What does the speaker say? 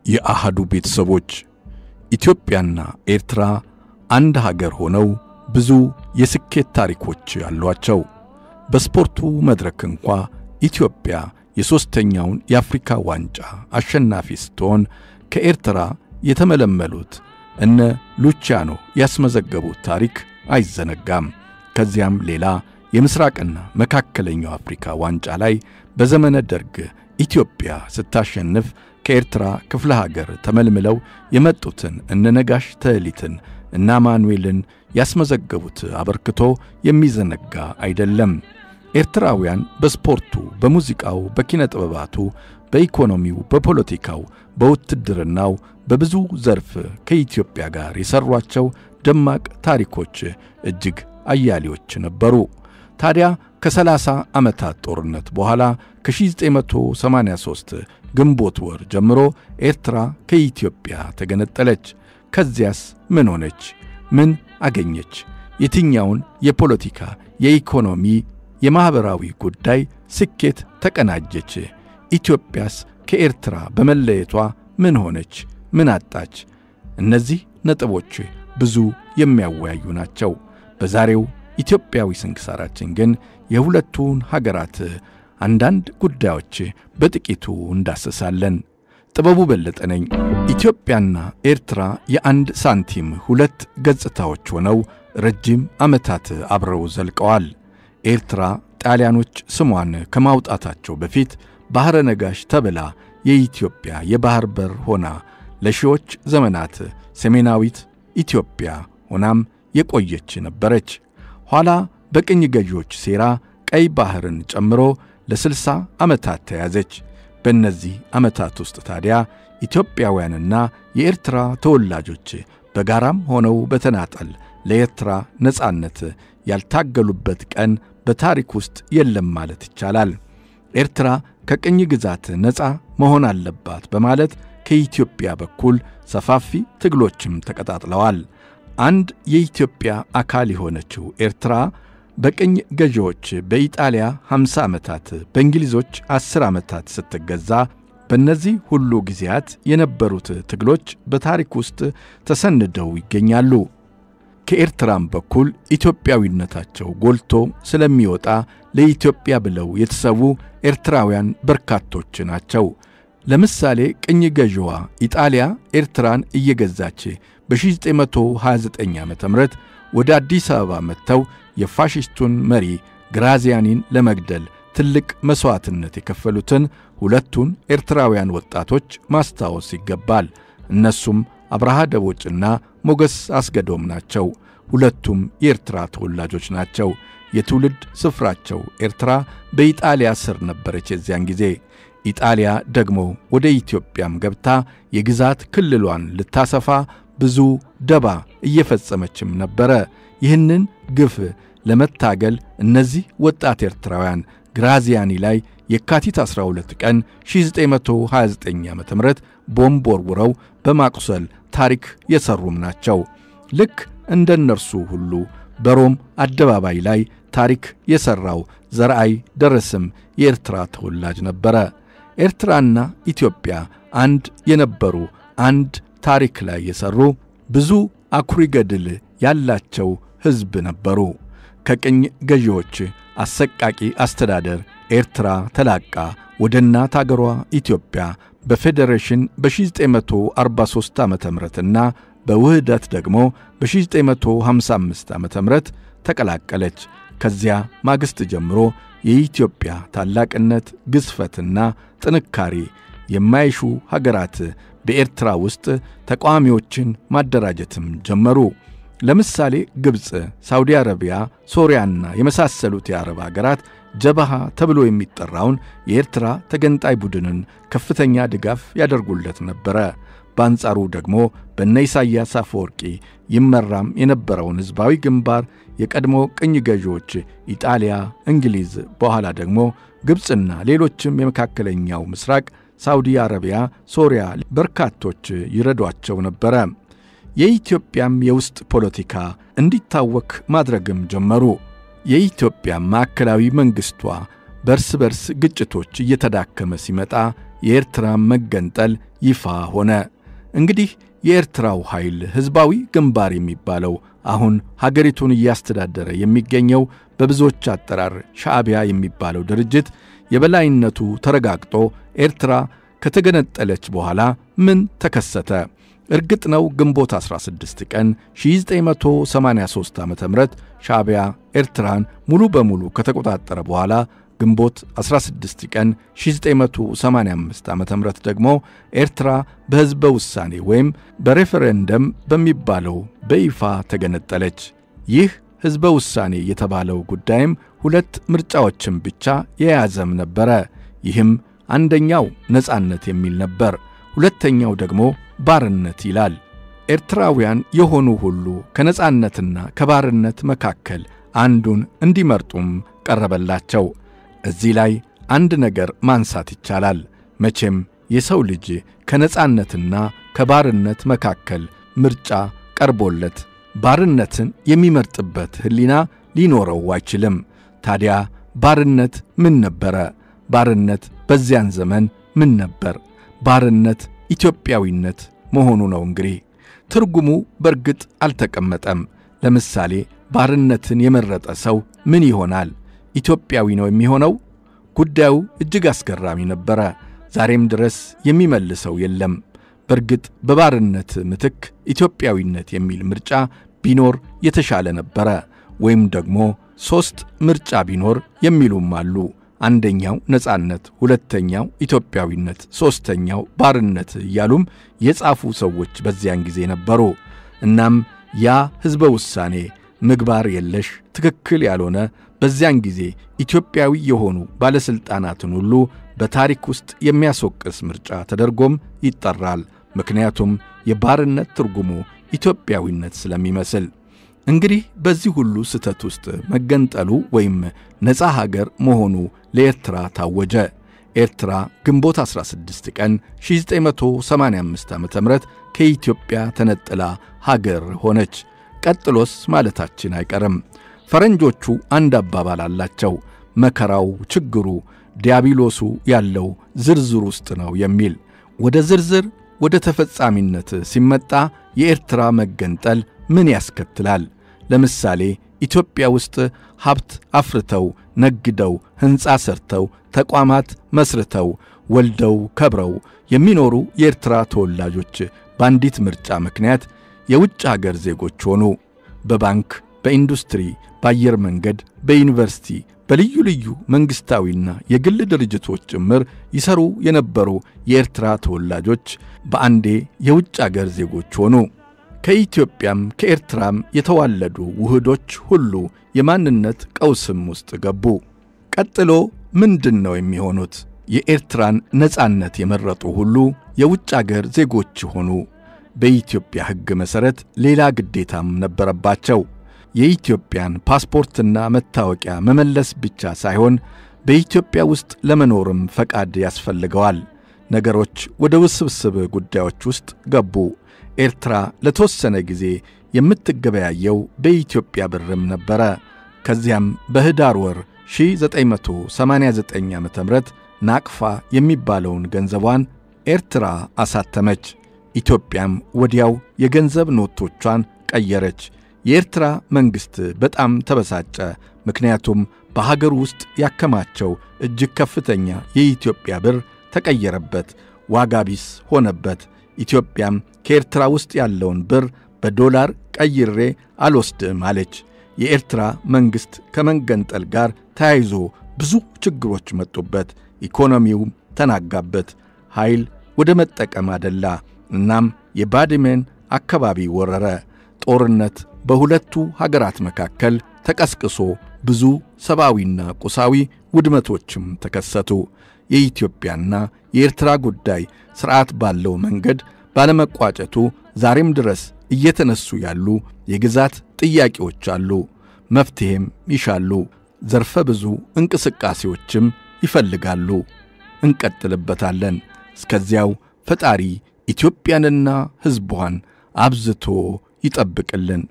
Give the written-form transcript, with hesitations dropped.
የአሃዱ ቤተሰቦች ኢትዮጵያና ኤርትራ አንድ ሀገር ሆነው ብዙ የስኬት ታሪኮች ያሏቸው። በስፖርቱ መድረክ እንኳን ኢትዮጵያ የሶስተኛውን የአፍሪካ ዋንጫ አሸናፊ ስትሆን ከኤርትራ የተመለመሉት እነ ሉቺያኖ ያስመዘገቡት ታሪክ አይዘነጋም። ከዚያም ሌላ የምስራቅና መካከለኛው አፍሪካ ዋንጫ ላይ በዘመነ ደርግ ኢትዮጵያ ስታሸንፍ ከኤርትራ ክፍለ ሀገር ተመልምለው የመጡትን እነ ነጋሽ ተሊትን እና ማኑኤልን ያስመዘገቡት አበርክቶ የሚዘነጋ አይደለም። ኤርትራውያን በስፖርቱ፣ በሙዚቃው፣ በኪነ ጥበባቱ፣ በኢኮኖሚው፣ በፖለቲካው፣ በውትድርናው በብዙ ዘርፍ ከኢትዮጵያ ጋር የሰሯቸው ደማቅ ታሪኮች እጅግ አያሌዎች ነበሩ። ታዲያ ከ30 ዓመታት ጦርነት በኋላ ከ1983 ግንቦት ወር ጀምሮ ኤርትራ ከኢትዮጵያ ተገነጠለች። ከዚያስ ምን ሆነች? ምን አገኘች? የትኛውን የፖለቲካ፣ የኢኮኖሚ፣ የማህበራዊ ጉዳይ ስኬት ተቀናጀች? ኢትዮጵያስ ከኤርትራ በመለየቷ ምን ሆነች? ምን አጣች? እነዚህ ነጥቦች ብዙ የሚያወያዩ ናቸው። በዛሬው ኢትዮጵያዊ ስንክሳራችን ግን የሁለቱን ሀገራት አንዳንድ ጉዳዮች በጥቂቱ እንዳሰሳለን። ጥበቡ በለጠ ነኝ። ኢትዮጵያና ኤርትራ የአንድ ሳንቲም ሁለት ገጽታዎች ሆነው ረጅም ዓመታት አብረው ዘልቀዋል። ኤርትራ ጣሊያኖች ስሟን ከማውጣታቸው በፊት ባህረ ነጋሽ ተብላ የኢትዮጵያ የባህር በር ሆና ለሺዎች ዘመናት ሰሜናዊት ኢትዮጵያ ሆናም የቆየች ነበረች። ኋላ በቅኝ ገዢዎች ሴራ ቀይ ባህርን ጨምሮ ለ60 ዓመታት ተያዘች። በእነዚህ ዓመታት ውስጥ ታዲያ ኢትዮጵያውያንና የኤርትራ ተወላጆች በጋራም ሆነው በተናጠል ለኤርትራ ነጻነት ያልታገሉበት ቀን በታሪክ ውስጥ የለም ማለት ይቻላል። ኤርትራ ከቅኝ ግዛት ነጻ መሆን አለባት በማለት ከኢትዮጵያ በኩል ሰፋፊ ትግሎችም ተቀጣጥለዋል። አንድ የኢትዮጵያ አካል የሆነችው ኤርትራ በቅኝ ገዢዎች በኢጣሊያ 50 ዓመታት በእንግሊዞች 10 ዓመታት ስትገዛ በእነዚህ ሁሉ ጊዜያት የነበሩት ትግሎች በታሪክ ውስጥ ተሰንደው ይገኛሉ። ከኤርትራም በኩል ኢትዮጵያዊነታቸው ጎልቶ ስለሚወጣ ለኢትዮጵያ ብለው የተሰዉ ኤርትራውያን በርካቶች ናቸው። ለምሳሌ ቅኝ ገዢዋ ኢጣሊያ ኤርትራን እየገዛች በ1929 ዓ.ም ወደ አዲስ አበባ መጥተው የፋሺስቱን መሪ ግራዚያኒን ለመግደል ትልቅ መስዋዕትነት የከፈሉትን ሁለቱን ኤርትራውያን ወጣቶች ማስታወስ ይገባል። እነሱም አብርሃ ደቦጭና ሞገስ አስገዶም ናቸው። ሁለቱም የኤርትራ ተወላጆች ናቸው። የትውልድ ስፍራቸው ኤርትራ በኢጣሊያ ስር ነበረች የዚያን ጊዜ። ኢጣሊያ ደግሞ ወደ ኢትዮጵያም ገብታ የግዛት ክልሏን ልታሰፋ ብዙ ደባ እየፈጸመችም ነበረ። ይህንን ግፍ ለመታገል እነዚህ ወጣት ኤርትራውያን ግራዚያኒ ላይ የካቲት 12 ቀን 1929 ዓ.ም ቦምብ ወርውረው በማቁሰል ታሪክ የሰሩም ናቸው። ልክ እንደነርሱ ሁሉ በሮም አደባባይ ላይ ታሪክ የሰራው ዘርአይ ደረስም የኤርትራ ተወላጅ ነበረ። ኤርትራና ኢትዮጵያ አንድ የነበሩ አንድ ታሪክ ላይ የሰሩ ብዙ አኩሪ ገድል ያላቸው ሕዝብ ነበሩ። ከቅኝ ገዢዎች አሰቃቂ አስተዳደር ኤርትራ ተላቃ ወደ እናት አገሯ ኢትዮጵያ በፌዴሬሽን በ1943 ዓ.ም በውህደት ደግሞ በ1955 ዓ.ም ተቀላቀለች። ከዚያ ማግስት ጀምሮ የኢትዮጵያ ታላቅነት፣ ግዝፈትና ጥንካሬ የማይሹ ሀገራት በኤርትራ ውስጥ ተቃዋሚዎችን ማደራጀትም ጀመሩ። ለምሳሌ ግብጽ፣ ሳውዲ አረቢያ፣ ሶሪያና የመሳሰሉት የአረብ ሀገራት ጀበሃ ተብሎ የሚጠራውን የኤርትራ ተገንጣይ ቡድንን ከፍተኛ ድጋፍ ያደርጉለት ነበረ። በአንጻሩ ደግሞ በእነ ኢሳያስ አፈወርቂ ይመራም የነበረውን ሕዝባዊ ግንባር የቀድሞ ቅኝ ገዢዎች ኢጣሊያ፣ እንግሊዝ፣ በኋላ ደግሞ ግብጽና ሌሎችም የመካከለኛው ምስራቅ ሳውዲ አረቢያ፣ ሶሪያ በርካቶች ይረዷቸው ነበረ። የኢትዮጵያም የውስጥ ፖለቲካ እንዲታወክ ማድረግም ጀመሩ። የኢትዮጵያ ማዕከላዊ መንግስቷ በርስ በርስ ግጭቶች እየተዳከመ ሲመጣ የኤርትራ መገንጠል ይፋ ሆነ። እንግዲህ የኤርትራው ኃይል ህዝባዊ ግንባር የሚባለው አሁን ሀገሪቱን እያስተዳደረ የሚገኘው በብዙዎች አጠራር ሻዕቢያ የሚባለው ድርጅት የበላይነቱ ተረጋግጦ ኤርትራ ከተገነጠለች በኋላ ምን ተከሰተ? እርግጥ ነው ግንቦት 16 ቀን 1983 ዓ.ም ሻዕቢያ ኤርትራን ሙሉ በሙሉ ከተቆጣጠረ በኋላ ግንቦት 16 ቀን 1985 ዓ.ም ደግሞ ኤርትራ በህዝበ ውሳኔ ወይም በሬፈረንደም በሚባለው በይፋ ተገነጠለች። ይህ ህዝበ ውሳኔ የተባለው ጉዳይም ሁለት ምርጫዎችን ብቻ የያዘም ነበረ። ይህም አንደኛው ነጻነት የሚል ነበር፣ ሁለተኛው ደግሞ ባርነት ይላል። ኤርትራውያን የሆኑ ሁሉ ከነጻነትና ከባርነት መካከል አንዱን እንዲመርጡም ቀረበላቸው። እዚህ ላይ አንድ ነገር ማንሳት ይቻላል። መቼም የሰው ልጅ ከነጻነትና ከባርነት መካከል ምርጫ ቀርቦለት ባርነትን የሚመርጥበት ህሊና ሊኖረው አይችልም። ታዲያ ባርነት ምን ነበረ? ባርነት በዚያን ዘመን ምን ነበር? ባርነት ኢትዮጵያዊነት መሆኑ ነው። እንግዲህ ትርጉሙ በርግጥ አልተቀመጠም። ለምሳሌ ባርነትን የመረጠ ሰው ምን ይሆናል? ኢትዮጵያዊ ነው የሚሆነው? ጉዳዩ እጅግ አስገራሚ ነበረ። ዛሬም ድረስ የሚመልሰው የለም። በርግጥ በባርነት ምትክ ኢትዮጵያዊነት የሚል ምርጫ ቢኖር የተሻለ ነበረ። ወይም ደግሞ 3 ምርጫ ቢኖር የሚሉም አሉ። አንደኛው ነጻነት፣ ሁለተኛው ኢትዮጵያዊነት፣ ሶስተኛው ባርነት እያሉም የጻፉ ሰዎች በዚያን ጊዜ ነበሩ። እናም ያ ህዝበ ውሳኔ ምግባር የለሽ ትክክል ያልሆነ በዚያን ጊዜ ኢትዮጵያዊ የሆኑ ባለስልጣናትን ሁሉ በታሪክ ውስጥ የሚያስወቅስ ምርጫ ተደርጎም ይጠራል። ምክንያቱም የባርነት ትርጉሙ ኢትዮጵያዊነት ስለሚመስል። እንግዲህ በዚህ ሁሉ ስተት ውስጥ መገንጠሉ ወይም ነፃ ሀገር መሆኑ ለኤርትራ ታወጀ። ኤርትራ ግንቦት 16 ቀን 1985 ዓ.ም ከኢትዮጵያ ተነጥላ ሀገር ሆነች። ቀጥሎስ ማለታችን አይቀርም። ፈረንጆቹ አንድ አባባል አላቸው፣ መከራው ችግሩ ዲያብሎሱ ያለው ዝርዝር ውስጥ ነው የሚል። ወደ ዝርዝር ወደ ተፈጻሚነት ሲመጣ የኤርትራ መገንጠል ምን ያስከትላል? ለምሳሌ ኢትዮጵያ ውስጥ ሀብት አፍርተው ነግደው ሕንፃ ሰርተው ተቋማት መስርተው ወልደው ከብረው የሚኖሩ የኤርትራ ተወላጆች በአንዲት ምርጫ ምክንያት የውጭ ሀገር ዜጎች ሆኑ። በባንክ፣ በኢንዱስትሪ፣ በአየር መንገድ፣ በዩኒቨርሲቲ፣ በልዩ ልዩ መንግስታዊና የግል ድርጅቶች ጭምር ይሰሩ የነበሩ የኤርትራ ተወላጆች በአንዴ የውጭ ሀገር ዜጎች ሆኑ። ከኢትዮጵያም ከኤርትራም የተዋለዱ ውህዶች ሁሉ የማንነት ቀውስም ውስጥ ገቡ። ቀጥሎ ምንድነው የሚሆኑት? የኤርትራን ነጻነት የመረጡ ሁሉ የውጭ ሀገር ዜጎች ሆኑ። በኢትዮጵያ ሕግ መሰረት ሌላ ግዴታም ነበረባቸው። የኢትዮጵያን ፓስፖርትና መታወቂያ መመለስ ብቻ ሳይሆን በኢትዮጵያ ውስጥ ለመኖርም ፈቃድ ያስፈልገዋል። ነገሮች ወደ ውስብስብ ጉዳዮች ውስጥ ገቡ። ኤርትራ ለተወሰነ ጊዜ የምትገበያየው በኢትዮጵያ ብርም ነበረ። ከዚያም በህዳር ወር 1989 ዓ.ም ናቅፋ የሚባለውን ገንዘቧን ኤርትራ አሳተመች። ኢትዮጵያም ወዲያው የገንዘብ ኖቶቿን ቀየረች። የኤርትራ መንግሥት በጣም ተበሳጨ። ምክንያቱም በሀገር ውስጥ ያከማቸው እጅግ ከፍተኛ የኢትዮጵያ ብር ተቀየረበት፣ ዋጋ ቢስ ሆነበት። ኢትዮጵያም ከኤርትራ ውስጥ ያለውን ብር በዶላር ቀይሬ አልወስድም አለች። የኤርትራ መንግሥት ከመገንጠል ጋር ተያይዞ ብዙ ችግሮች መጡበት። ኢኮኖሚውም ተናጋበት። ኃይል ወደ መጠቀም አደላ። እናም የባድሜን አካባቢ ወረረ። ጦርነት በሁለቱ ሀገራት መካከል ተቀስቅሶ ብዙ ሰብአዊና ቁሳዊ ውድመቶችም ተከሰቱ። የኢትዮጵያና የኤርትራ ጉዳይ ሥርዓት ባለው መንገድ ባለመቋጨቱ ዛሬም ድረስ እየተነሱ ያሉ የግዛት ጥያቄዎች አሉ። መፍትሄም ይሻሉ። ዘርፈ ብዙ እንቅስቃሴዎችም ይፈልጋሉ። እንቀጥልበታለን። እስከዚያው ፈጣሪ ኢትዮጵያንና ሕዝቧን አብዝቶ ይጠብቅልን።